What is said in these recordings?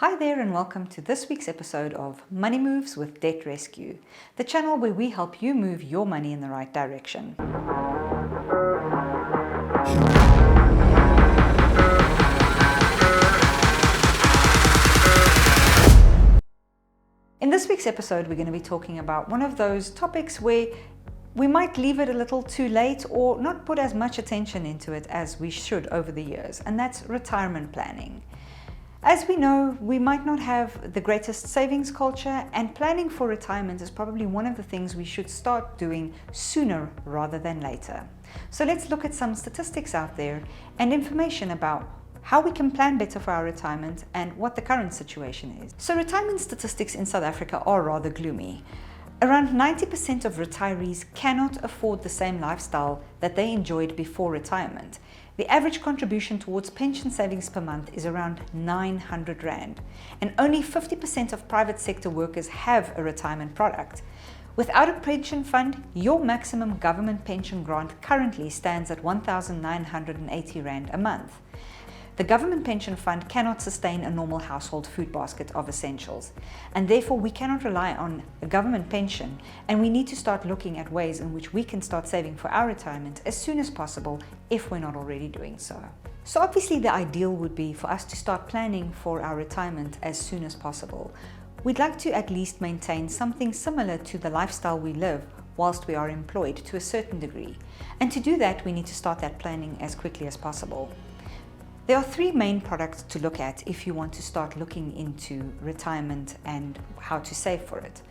Hi there and welcome to this week's episode of Money Moves with Debt Rescue, the channel where we help you move your money in the right direction. In this week's episode, we're going to be talking about one of those topics where we might leave it a little too late or not put as much attention into it as we should over the years, and that's retirement planning. As we know, we might not have the greatest savings culture, and planning for retirement is probably one of the things we should start doing sooner rather than later. So let's look at some statistics out there and information about how we can plan better for our retirement and what the current situation is. So retirement statistics in South Africa are rather gloomy. Around 90% of retirees cannot afford the same lifestyle that they enjoyed before retirement. The average contribution towards pension savings per month is around 900 Rand, and only 50% of private sector workers have a retirement product. Without a pension fund, your maximum government pension grant currently stands at 1,980 Rand a month. The government pension fund cannot sustain a normal household food basket of essentials, and therefore we cannot rely on a government pension, and we need to start looking at ways in which we can start saving for our retirement as soon as possible if we're not already doing so. So obviously the ideal would be for us to start planning for our retirement as soon as possible. We'd like to at least maintain something similar to the lifestyle we live whilst we are employed to a certain degree, and to do that we need to start that planning as quickly as possible. There are three main products to look at if you want to start looking into retirement and how to save for it.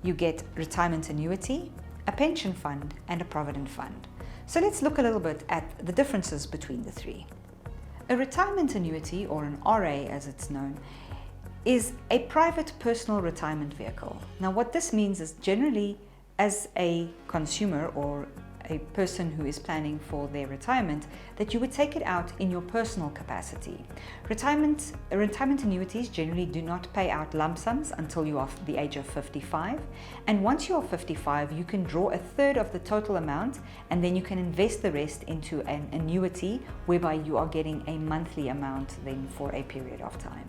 You get retirement annuity, a pension fund, and a provident fund. So let's look a little bit at the differences between the three. A retirement annuity, or an RA as it's known, is a private personal retirement vehicle. Now what this means is generally as a consumer or a person who is planning for their retirement, that you would take it out in your personal capacity. Retirement annuities generally do not pay out lump sums until you are the age of 55, and once you are 55 you can draw a third of the total amount, and then you can invest the rest into an annuity whereby you are getting a monthly amount then for a period of time.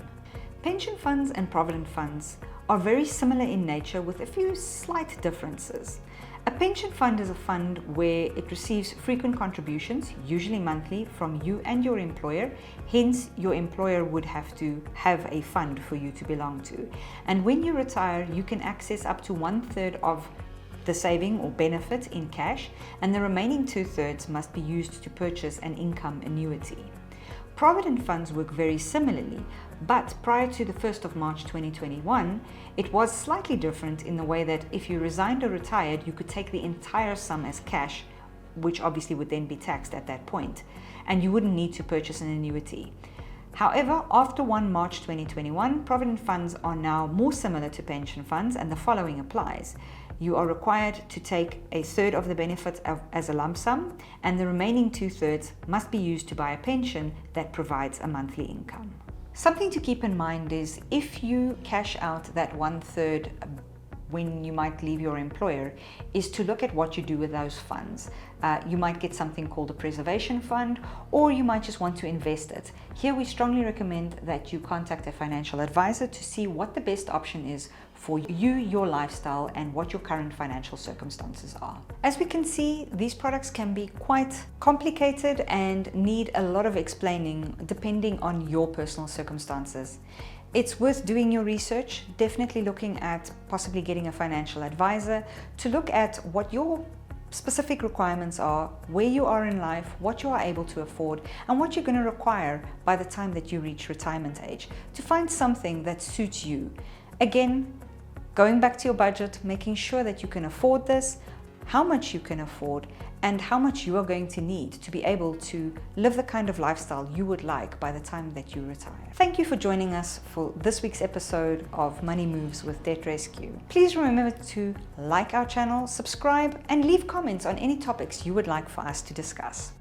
Pension funds and provident funds are very similar in nature with a few slight differences. A pension fund is a fund where it receives frequent contributions, usually monthly, from you and your employer. Hence, your employer would have to have a fund for you to belong to. And when you retire, you can access up to 1/3 of the saving or benefit in cash, and the remaining 2/3 must be used to purchase an income annuity. Provident funds work very similarly, but prior to the 1st of March 2021, it was slightly different in the way that if you resigned or retired, you could take the entire sum as cash, which obviously would then be taxed at that point, and you wouldn't need to purchase an annuity. However, after 1 March 2021, provident funds are now more similar to pension funds, and the following applies. You are required to take 1/3 of the benefit as a lump sum, and the remaining 2/3 must be used to buy a pension that provides a monthly income. Something to keep in mind is if you cash out that 1/3 when you might leave your employer, is to look at what you do with those funds. You might get something called a preservation fund, or you might just want to invest it. Here we strongly recommend that you contact a financial advisor to see what the best option is for you, your lifestyle, and what your current financial circumstances are. As we can see, these products can be quite complicated and need a lot of explaining depending on your personal circumstances. It's worth doing your research, definitely looking at possibly getting a financial advisor to look at what your specific requirements are, where you are in life, what you are able to afford, and what you're going to require by the time that you reach retirement age, to find something that suits you. Again, going back to your budget, making sure that you can afford this, how much you can afford, and how much you are going to need to be able to live the kind of lifestyle you would like by the time that you retire. Thank you for joining us for this week's episode of Money Moves with Debt Rescue. Please remember to like our channel, subscribe, and leave comments on any topics you would like for us to discuss.